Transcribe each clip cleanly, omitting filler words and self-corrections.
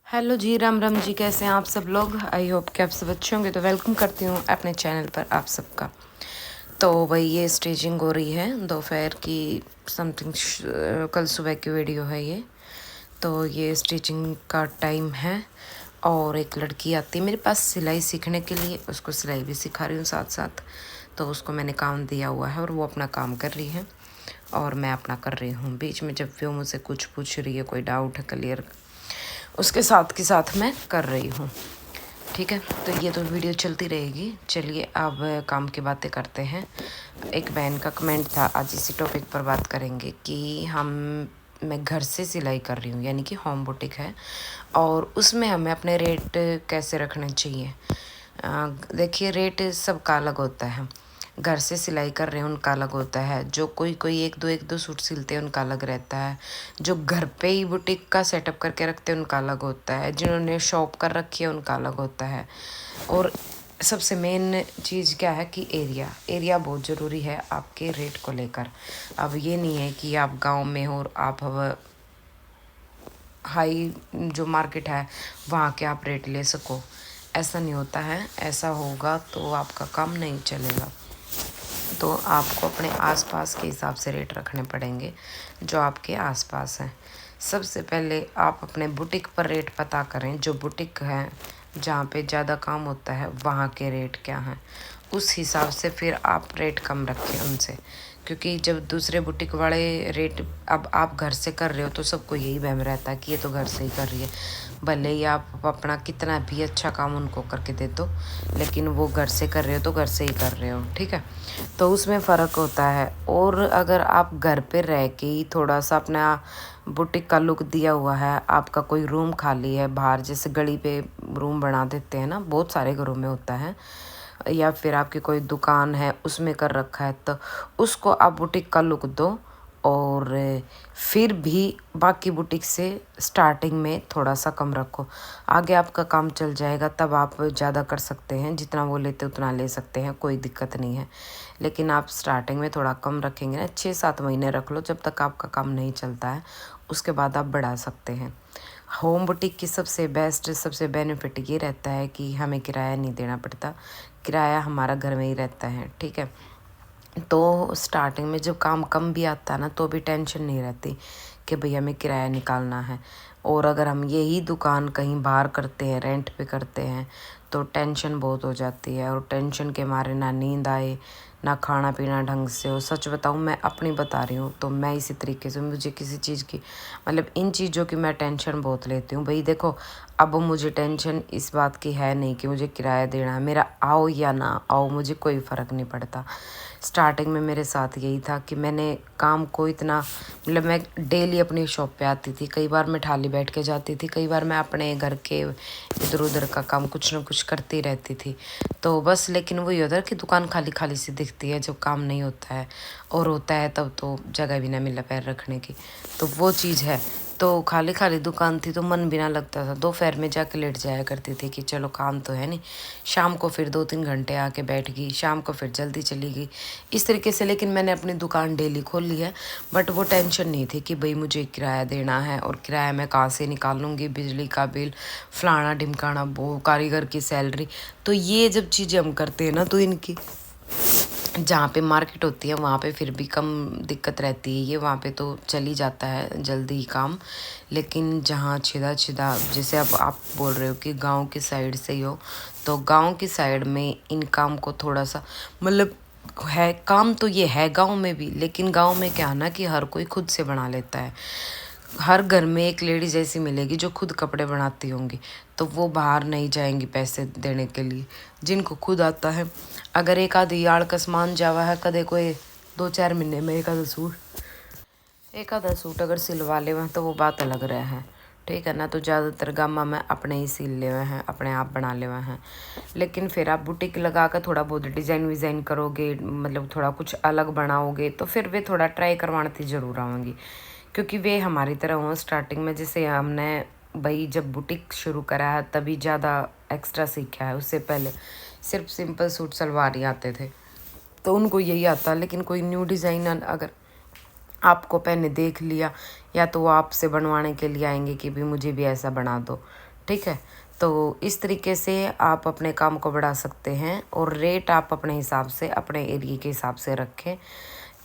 Hello जी, राम राम जी। कैसे हैं आप सब लोग? आई होप कि आप सब अच्छे होंगे। तो वेलकम करती हूँ अपने चैनल पर आप सबका। तो वही ये स्टिचिंग हो रही है दोपहर की समथिंग, कल सुबह की वीडियो है ये। तो ये स्टिचिंग का टाइम है और एक लड़की आती है मेरे पास सिलाई सीखने के लिए, उसको सिलाई भी सिखा रही हूँ साथ साथ। तो उसको मैंने काम दिया हुआ है और वो अपना काम कर रही है और मैं अपना कर रही हूँ। बीच में जब भी वो मुझसे कुछ पूछ रही है, कोई डाउट है क्लियर, उसके साथ के साथ मैं कर रही हूँ। ठीक है, तो ये तो वीडियो चलती रहेगी। चलिए अब काम की बातें करते हैं। एक बहन का कमेंट था, आज इसी टॉपिक पर बात करेंगे कि मैं घर से सिलाई कर रही हूँ, यानी कि होम बुटीक है, और उसमें हमें अपने रेट कैसे रखने चाहिए। देखिए, रेट सबका अलग होता है। घर से सिलाई कर रहे हैं उनका अलग होता है, जो कोई एक दो सूट सिलते हैं उनका अलग रहता है, जो घर पे ही बुटीक का सेटअप करके रखते हैं उनका अलग होता है, जिन्होंने शॉप कर रखी है उनका अलग होता है। और सबसे मेन चीज़ क्या है कि एरिया बहुत ज़रूरी है आपके रेट को लेकर। अब ये नहीं है कि आप गांव में हो और आप अब हाई जो मार्केट है वहाँ के आप रेट ले सको, ऐसा नहीं होता है। ऐसा होगा तो आपका काम नहीं चलेगा। तो आपको अपने आसपास के हिसाब से रेट रखने पड़ेंगे, जो आपके आसपास हैं। सबसे पहले आप अपने बुटीक पर रेट पता करें, जो बुटीक है जहाँ पे ज़्यादा काम होता है वहाँ के रेट क्या हैं, उस हिसाब से फिर आप रेट कम रखें उनसे। क्योंकि जब दूसरे बुटीक वाले रेट, अब आप घर से कर रहे हो तो सबको यही वहम रहता है कि ये तो घर से ही कर रही है। भले ही आप अपना कितना भी अच्छा काम उनको करके दे दो, लेकिन वो घर से कर रहे हो तो घर से ही कर रहे हो। ठीक है, तो उसमें फ़र्क होता है। और अगर आप घर पे रह के ही थोड़ा सा अपना बुटीक का लुक दिया हुआ है, आपका कोई रूम खाली है बाहर, जैसे गली पे रूम बना देते हैं ना, बहुत सारे घरों में होता है, या फिर आपकी कोई दुकान है उसमें कर रखा है, तो उसको आप बुटीक का लुक दो। और फिर भी बाकी बुटीक से स्टार्टिंग में थोड़ा सा कम रखो, आगे आपका काम चल जाएगा तब आप ज़्यादा कर सकते हैं, जितना वो लेते उतना ले सकते हैं, कोई दिक्कत नहीं है। लेकिन आप स्टार्टिंग में थोड़ा कम रखेंगे ना, 6-7 महीने रख लो जब तक आपका काम नहीं चलता है, उसके बाद आप बढ़ा सकते हैं। होम बुटीक की सबसे बेस्ट, सबसे बेनिफिट ये रहता है कि हमें किराया नहीं देना पड़ता, किराया हमारा घर में ही रहता है। ठीक है, तो स्टार्टिंग में जब काम कम भी आता है ना तो भी टेंशन नहीं रहती कि भई हमें किराया निकालना है। और अगर हम यही दुकान कहीं बाहर करते हैं, रेंट पे करते हैं, तो टेंशन बहुत हो जाती है, और टेंशन के मारे ना नींद आए, ना खाना पीना ढंग से हो। सच बताऊँ, मैं अपनी बता रही हूँ, तो मैं इसी तरीके से, मुझे किसी चीज़ की, मतलब इन चीज़ों की मैं टेंशन बहुत लेती हूँ। भाई देखो, अब मुझे टेंशन इस बात की है नहीं कि मुझे किराया देना है, मेरा आओ या ना आओ मुझे कोई फ़र्क नहीं पड़ता। स्टार्टिंग में मेरे साथ यही था कि मैंने काम को इतना, मतलब मैं डेली अपनी शॉप पे आती थी, कई बार मैं थाली बैठ के जाती थी, कई बार मैं अपने घर के इधर उधर का काम कुछ ना कुछ करती रहती थी। तो बस, लेकिन वही होता है कि दुकान खाली खाली सी दिखती है जब काम नहीं होता है, और होता है तब तो जगह भी ना मिला पैर रखने की, तो वो चीज़ है। तो खाली खाली दुकान थी तो मन भी ना लगता था, दोपहर में जाके लेट जाया करती थी कि चलो काम तो है नहीं, शाम को फिर 2-3 घंटे आके बैठ गई, शाम को फिर जल्दी चली गई, इस तरीके से। लेकिन मैंने अपनी दुकान डेली खोल ली है, बट वो टेंशन नहीं थी कि भाई मुझे किराया देना है, और किराया मैं कहाँ से निकालूंगी, बिजली का बिल, फलाना ढिमकाना, वो कारीगर की सैलरी। तो ये जब चीज़ें हम करते हैं ना, तो इनकी जहाँ पे मार्केट होती है वहाँ पे फिर भी कम दिक्कत रहती है, ये वहाँ पे तो चल ही जाता है जल्दी ही काम। लेकिन जहाँ छिदा छिदा, जैसे अब आप बोल रहे हो कि गांव की साइड से ही हो, तो गांव की साइड में इन काम को थोड़ा सा, मतलब है काम तो ये है गांव में भी, लेकिन गांव में क्या है ना कि हर कोई खुद से बना लेता है। हर घर में एक लेडीज ऐसी मिलेगी जो खुद कपड़े बनाती होंगी, तो वो बाहर नहीं जाएंगी पैसे देने के लिए, जिनको खुद आता है। अगर एक आधी यार्ड का सामान जावा है, कदे कोई 2-4 महीने में एक आधा सूट अगर सिलवा ले हुए तो वो बात अलग रहे हैं। ठीक है ना, तो ज़्यादातर गामा में अपने ही सिल ले हुए हैं, अपने आप बना ले हुए हैं। लेकिन फिर आप बुटीक लगा कर थोड़ा बहुत डिज़ाइन विज़ाइन करोगे, मतलब थोड़ा कुछ अलग बनाओगे, तो फिर वे थोड़ा ट्राई करवाती ज़रूर आऊँगी, क्योंकि वे हमारी तरह हों स्टार्टिंग में। जैसे हमने भाई जब बुटीक शुरू करा है तभी ज़्यादा एक्स्ट्रा सीखा है, उससे पहले सिर्फ सिंपल सूट सलवार ही आते थे, तो उनको यही आता। लेकिन कोई न्यू डिज़ाइन अगर आपको पहले देख लिया, या तो वो आपसे बनवाने के लिए आएंगे कि भी मुझे भी ऐसा बना दो। ठीक है। तो इस तरीके से आप अपने काम को बढ़ा सकते हैं और रेट आप अपने हिसाब से, अपने एरिया के हिसाब से रखें।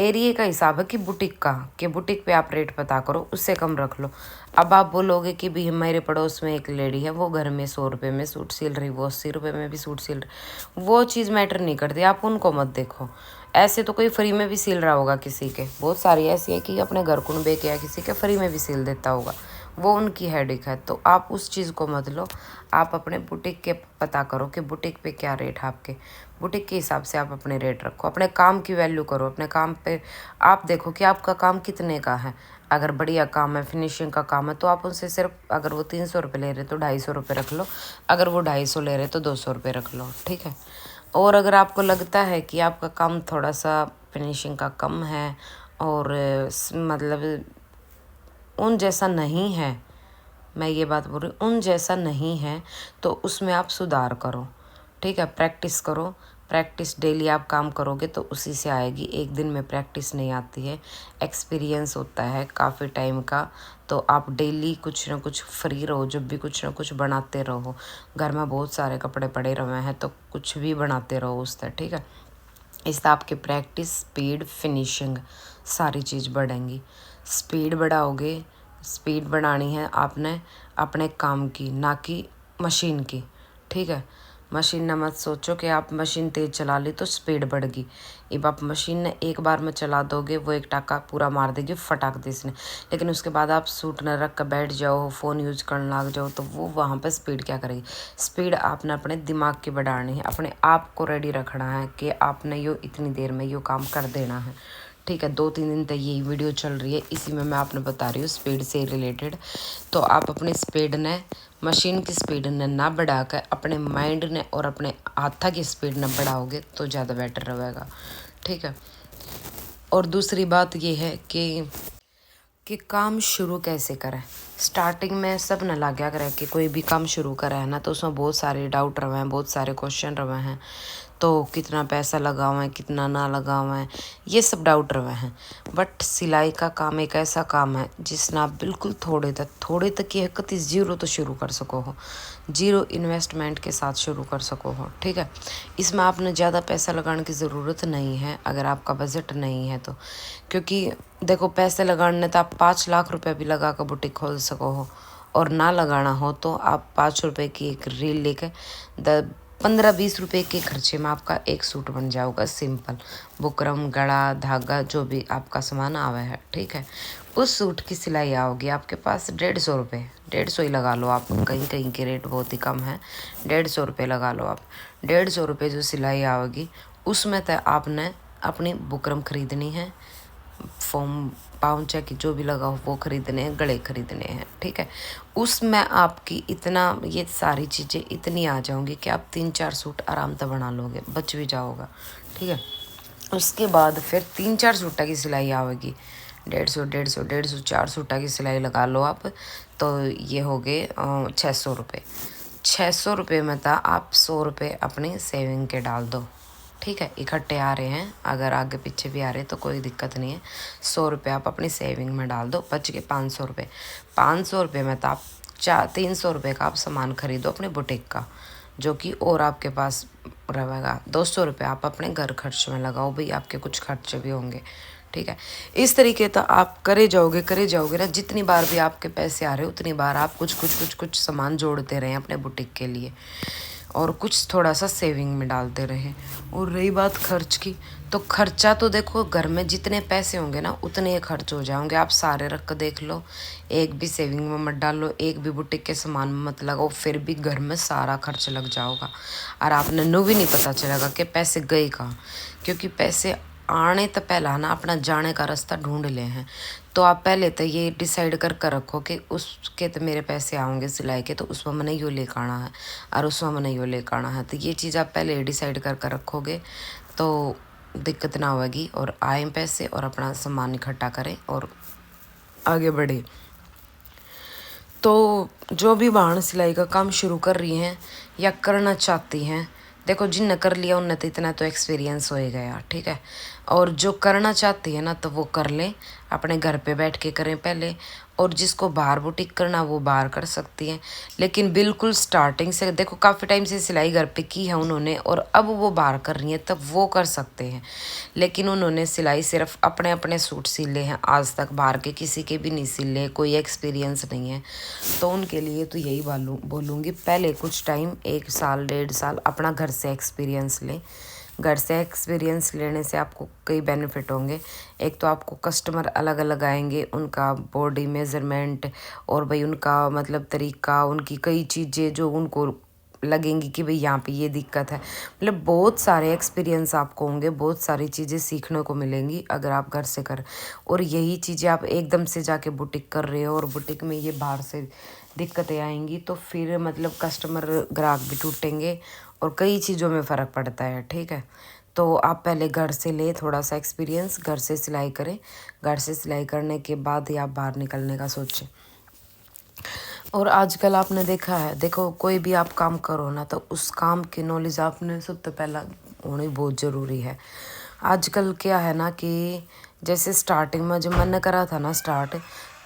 एरिया का हिसाब है कि बुटीक का, कि बुटीक पे आप रेट पता करो, उससे कम रख लो। अब आप बोलोगे कि भी मेरे पड़ोस में एक लेडी है, वो घर में 100 रुपये में सूट सिल रही, वो 80 रुपये में भी सूट सिल रही, वो चीज़ मैटर नहीं करती, आप उनको मत देखो। ऐसे तो कोई फ्री में भी सिल रहा होगा किसी के, बहुत सारी ऐसी है कि अपने घर कुनबे के या किसी के फ्री में भी सिल देता होगा, वो उनकी हेडेक है। तो आप उस चीज़ को मत लो, आप अपने बुटीक के पता करो कि बुटीक पे क्या रेट है आपके, बुटीक के हिसाब से आप अपने रेट रखो। अपने काम की वैल्यू करो, अपने काम पे आप देखो कि आपका काम कितने का है। अगर बढ़िया काम है, फिनिशिंग का काम है, तो आप उनसे सिर्फ, अगर वो 300 रुपये ले रहे तो 250 रुपये रख लो, अगर वो 250 ले रहे तो 200 रुपये रख लो, ठीक है। और अगर आपको लगता है कि आपका काम थोड़ा सा फिनिशिंग का कम है और मतलब उन जैसा नहीं है, मैं ये बात बोल रही हूँ, उन जैसा नहीं है, तो उसमें आप सुधार करो, ठीक है। प्रैक्टिस करो, प्रैक्टिस डेली आप काम करोगे तो उसी से आएगी। एक दिन में प्रैक्टिस नहीं आती है, एक्सपीरियंस होता है काफ़ी टाइम का। तो आप डेली कुछ ना कुछ फ्री रहो, जब भी कुछ ना कुछ बनाते रहो। घर में बहुत सारे कपड़े पड़े रहे हैं तो कुछ भी बनाते रहो उससे, ठीक है। इससे आपकी प्रैक्टिस, स्पीड, फिनिशिंग सारी चीज़ बढ़ेंगी। स्पीड बढ़ाओगे, स्पीड बढ़ानी है आपने अपने काम की, ना कि मशीन की, ठीक है। मशीन ने मत सोचो कि आप मशीन तेज़ चला ली तो स्पीड बढ़ गई। अब आप मशीन ने एक बार में चला दोगे, वो एक टाका पूरा मार देगी फटाक दे इसने, लेकिन उसके बाद आप सूट न रख कर बैठ जाओ, फ़ोन यूज करने लग जाओ, तो वो वहाँ पर स्पीड क्या करेगी। स्पीड आपने अपने दिमाग की बढ़ानी है, अपने आप को रेडी रखना है कि आपने यो इतनी देर में यो काम कर देना है, ठीक है। 2-3 दिन तक यही वीडियो चल रही है, इसी में मैं आपने बता रही हूँ स्पीड से रिलेटेड। तो आप अपनी स्पीड ने, मशीन की स्पीड ने ना बढ़ाकर अपने माइंड ने और अपने हाथा की स्पीड ने बढ़ाओगे तो ज़्यादा बेटर रहेगा, ठीक है। और दूसरी बात ये है कि काम शुरू कैसे करें। स्टार्टिंग में सब न लग गया करे कि कोई भी काम शुरू करा है ना, तो उसमें बहुत सारे डाउट रहे हैं, बहुत सारे क्वेश्चन रहे हैं। तो कितना पैसा लगाओ है, कितना ना लगाओ है, ये सब डाउट रहे हैं। बट सिलाई का काम एक ऐसा काम है जिसने आप बिल्कुल थोड़े तक की हकती ज़ीरो तो शुरू कर सको हो, जीरो इन्वेस्टमेंट के साथ शुरू कर सको हो, ठीक है। इसमें आपने ज़्यादा पैसा लगाने की ज़रूरत नहीं है अगर आपका बजट नहीं है तो। क्योंकि देखो, पैसे लगाने तो आप 5 लाख रुपए भी लगा कर बुटीक खोल सको हो, और ना लगाना हो तो आप 5 रुपए की एक रील लेकर 15-20 रुपए के खर्चे में आपका एक सूट बन जाएगा सिंपल। बुकरम, गला, धागा, जो भी आपका सामान आवा है, ठीक है। उस सूट की सिलाई आओगी आपके पास 150 रुपये, 150 ही लगा लो आप, कहीं कहीं के रेट बहुत ही कम है, 150 रुपये लगा लो आप। 150 रुपये जो सिलाई आओगी, उसमें तो आपने अपनी बुकरम खरीदनी है, फॉर्म पाउंचा की जो भी लगा हो वो खरीदने हैं, गले खरीदने हैं, ठीक है। उसमें आपकी इतना, ये सारी चीज़ें इतनी आ जाओगी कि आप 3-4 सूट आराम से बना लोगे, बच भी जाओगा, ठीक है। उसके बाद फिर 3-4 सूटा की सिलाई आएगी, 150 4 सूटा की सिलाई लगा लो आप, तो ये हो गए 600 रुपये। 600 रुपये में था आप 100 रुपये अपनी सेविंग के डाल दो, ठीक है। इकट्ठे आ रहे हैं, अगर आगे पीछे भी आ रहे हैं तो कोई दिक्कत नहीं है। 100 रुपये आप अपनी सेविंग में डाल दो, बच के 500 रुपये। 500 रुपये में तो आप 300 रुपये का आप सामान खरीदो अपने बुटीक का, जो कि और आपके पास रहेगा। 200 रुपये आप अपने घर खर्च में लगाओ, भाई आपके कुछ खर्चे भी होंगे, ठीक है। इस तरीके तो आप करे जाओगे ना, जितनी बार भी आपके पैसे आ रहे हो उतनी बार आप कुछ सामान जोड़ते रहें अपने बुटीक के लिए, और कुछ थोड़ा सा सेविंग में डालते रहे। और रही बात खर्च की, तो खर्चा तो देखो, घर में जितने पैसे होंगे ना उतने ही खर्च हो जाएंगे। आप सारे रख कर देख लो, एक भी सेविंग में मत डालो, एक भी बुटीक के सामान में मत लगाओ, फिर भी घर में सारा खर्च लग जाओगा और आपने नो भी नहीं पता चलेगा कि पैसे गए कहाँ। क्योंकि पैसे आने तो पहला ना अपना जाने का रास्ता ढूंढ ले हैं। तो आप पहले तो ये डिसाइड कर रखो कि उसके तो मेरे पैसे आएंगे सिलाई के, तो उसमें मैंने यो लेकर आना है और उसमें मैंने यो लेकर आना है। तो ये चीज़ आप पहले डिसाइड कर रखोगे तो दिक्कत ना होगी, और आए पैसे और अपना सामान इकट्ठा करें और आगे बढ़े। तो जो भी बहन सिलाई का काम शुरू कर रही हैं या करना चाहती हैं, देखो जिनने कर लिया उनने तो इतना तो एक्सपीरियंस हो ही गया, ठीक है। और जो करना चाहती है ना, तो वो कर लें, अपने घर पे बैठ के करें पहले, और जिसको बाहर बुटीक करना वो बाहर कर सकती हैं, लेकिन बिल्कुल स्टार्टिंग से देखो काफ़ी टाइम से सिलाई घर पे की है उन्होंने और अब वो बाहर कर रही हैं, तब वो कर सकते हैं। लेकिन उन्होंने सिलाई सिर्फ अपने अपने सूट सिले हैं, आज तक बाहर के किसी के भी नहीं सिले, कोई एक्सपीरियंस नहीं है। तो उनके लिए तो यही बोलूँगी, पहले कुछ टाइम 1 साल 1.5 साल अपना घर से एक्सपीरियंस लें। घर से एक्सपीरियंस लेने से आपको कई बेनिफिट होंगे। एक तो आपको कस्टमर अलग अलग आएंगे, उनका बॉडी मेजरमेंट और भाई उनका मतलब तरीका, उनकी कई चीज़ें जो उनको लगेंगी कि भाई यहाँ पे ये दिक्कत है, मतलब बहुत सारे एक्सपीरियंस आपको होंगे, बहुत सारी चीज़ें सीखने को मिलेंगी अगर आप घर से कर। और यही चीज़ें आप एकदम से जाके बुटीक कर रहे हो और बुटीक में ये बाहर से दिक्कतें आएंगी, तो फिर मतलब कस्टमर ग्राहक भी टूटेंगे और कई चीज़ों में फ़र्क पड़ता है। ठीक है, तो आप पहले घर से ले थोड़ा सा एक्सपीरियंस, घर से सिलाई करें, घर से सिलाई करने के बाद ही आप बाहर निकलने का सोचें। और आजकल आपने देखा है, देखो कोई भी आप काम करो ना, तो उस काम की नॉलेज आपने सबसे पहला होनी बहुत ज़रूरी है। आजकल क्या है ना कि जैसे स्टार्टिंग में जब मैंने करा था ना स्टार्ट,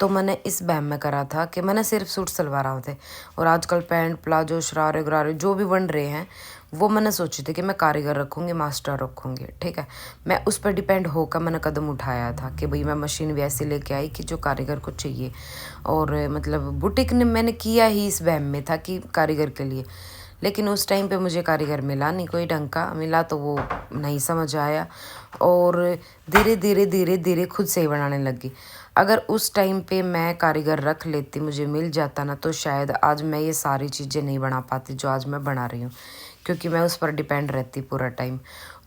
तो मैंने इस बैम में करा था कि मैंने सिर्फ सूट सलवार थे। और आजकल पैंट प्लाजो शरारे गरारे जो भी बन रहे हैं, वो मैंने सोची थी कि मैं कारीगर रखूँगी, मास्टर रखूँगी। ठीक है, मैं उस पर डिपेंड होकर मैंने कदम उठाया था कि भाई मैं मशीन भी ऐसे लेके आई कि जो कारीगर को चाहिए। और मतलब बुटीक ने मैंने किया ही इस वहम में था कि कारीगर के लिए, लेकिन उस टाइम पे मुझे कारीगर मिला नहीं, कोई ढंग का मिला तो वो नहीं समझ आया और धीरे धीरे धीरे धीरे खुद से ही बनाने लगी। अगर उस टाइम पे मैं कारीगर रख लेती, मुझे मिल जाता ना, तो शायद आज मैं ये सारी चीज़ें नहीं बना पाती जो आज मैं बना रही हूँ, क्योंकि मैं उस पर डिपेंड रहती पूरा टाइम।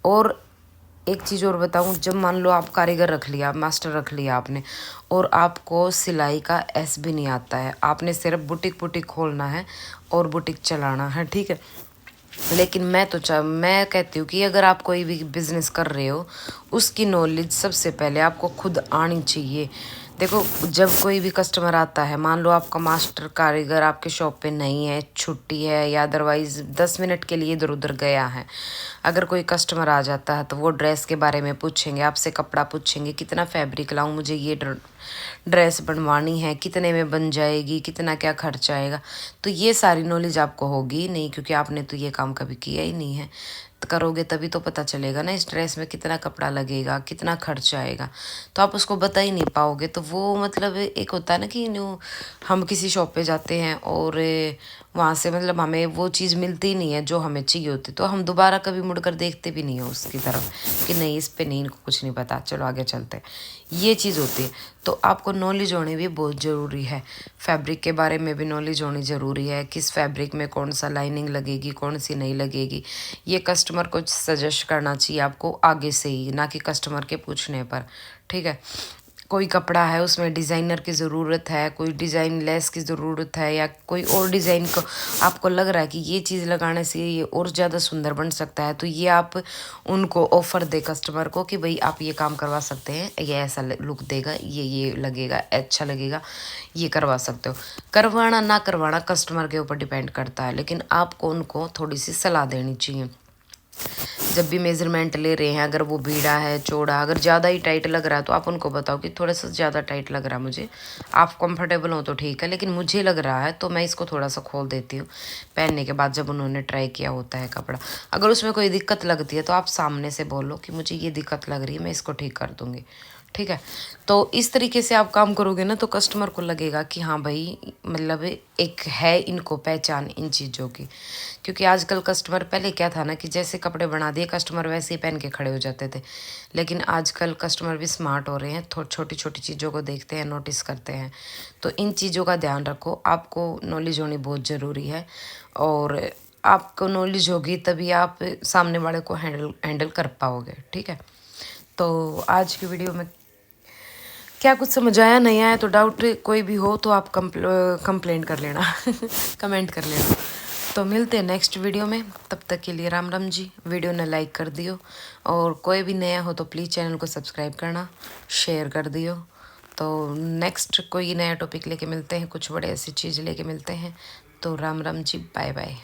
और एक चीज़ और बताऊं, जब मान लो आप कारीगर रख लिया, मास्टर रख लिया आपने, और आपको सिलाई का एस भी नहीं आता है, आपने सिर्फ बुटीक बुटीक खोलना है और बुटीक चलाना है। ठीक है, लेकिन मैं कहती हूँ कि अगर आप कोई भी बिज़नेस कर रहे हो, उसकी नॉलेज सबसे पहले आपको खुद आनी चाहिए। देखो जब कोई भी कस्टमर आता है, मान लो आपका मास्टर कारीगर आपके शॉप पे नहीं है, छुट्टी है या अदरवाइज़ 10 मिनट के लिए इधर उधर गया है, अगर कोई कस्टमर आ जाता है तो वो ड्रेस के बारे में पूछेंगे आपसे, कपड़ा पूछेंगे, कितना फैब्रिक लाऊं, मुझे ये ड्रेस बनवानी है, कितने में बन जाएगी, कितना क्या खर्च आएगा। तो ये सारी नॉलेज आपको होगी नहीं, क्योंकि आपने तो ये काम कभी किया ही नहीं है। तो करोगे तभी तो पता चलेगा ना इस ड्रेस में कितना कपड़ा लगेगा, कितना खर्च आएगा, तो आप उसको बता ही नहीं पाओगे। तो वो मतलब एक होता है ना कि हम किसी शॉप पे जाते हैं और वहाँ से मतलब हमें वो चीज़ मिलती ही नहीं है जो हमें चाहिए होती, तो हम दोबारा कभी मुड़कर देखते भी नहीं हो उसकी तरफ कि नहीं इस पे नहीं, इनको कुछ नहीं पता, चलो आगे चलते हैं। ये चीज़ होती है। तो आपको नॉलेज होनी भी बहुत ज़रूरी है, फैब्रिक के बारे में भी नॉलेज होनी ज़रूरी है, किस फैब्रिक में कौन सा लाइनिंग लगेगी, कौन सी नहीं लगेगी। ये कस्टमर को सजेस्ट करना चाहिए आपको आगे से ही, ना कि कस्टमर के पूछने पर। ठीक है, कोई कपड़ा है उसमें डिज़ाइनर की ज़रूरत है, कोई डिज़ाइन लेस की ज़रूरत है, या कोई और डिज़ाइन को आपको लग रहा है कि ये चीज़ लगाने से ये और ज़्यादा सुंदर बन सकता है, तो ये आप उनको ऑफ़र दे कस्टमर को कि भाई आप ये काम करवा सकते हैं, ये ऐसा लुक देगा, ये लगेगा, अच्छा लगेगा, ये करवा सकते हो। करवाना ना करवाना कस्टमर के ऊपर डिपेंड करता है, लेकिन आपको उनको थोड़ी सी सलाह देनी चाहिए। जब भी मेज़रमेंट ले रहे हैं, अगर वो बीड़ा है चौड़ा, अगर ज़्यादा ही टाइट लग रहा है तो आप उनको बताओ कि थोड़ा सा ज़्यादा टाइट लग रहा है मुझे, आप कंफर्टेबल हो तो ठीक है, लेकिन मुझे लग रहा है तो मैं इसको थोड़ा सा खोल देती हूँ। पहनने के बाद जब उन्होंने ट्राई किया होता है कपड़ा, अगर उसमें कोई दिक्कत लगती है तो आप सामने से बोलो कि मुझे ये दिक्कत लग रही है, मैं इसको ठीक कर दूँगी। ठीक है, तो इस तरीके से आप काम करोगे ना, तो कस्टमर को लगेगा कि हाँ भाई मतलब एक है इनको पहचान इन चीज़ों की। क्योंकि आजकल कस्टमर, पहले क्या था ना कि जैसे कपड़े बना दिए कस्टमर वैसे ही पहन के खड़े हो जाते थे, लेकिन आजकल कस्टमर भी स्मार्ट हो रहे हैं, छोटी छोटी चीज़ों को देखते हैं, नोटिस करते हैं। तो इन चीज़ों का ध्यान रखो, आपको नॉलेज होनी बहुत ज़रूरी है, और आपको नॉलेज होगी तभी आप सामने वाले को हैंडल कर पाओगे। ठीक है, तो आज की वीडियो में क्या कुछ समझ आया नहीं आया, तो डाउट कोई भी हो तो आप कंप्लेंट कर लेना कमेंट कर लेना। तो मिलते हैं नेक्स्ट वीडियो में, तब तक के लिए राम राम जी। वीडियो ने लाइक कर दियो, और कोई भी नया हो तो प्लीज़ चैनल को सब्सक्राइब करना, शेयर कर दियो। तो नेक्स्ट कोई नया टॉपिक लेके मिलते हैं, कुछ बड़े ऐसी चीज़ लेके मिलते हैं। तो राम राम जी, बाय बाय।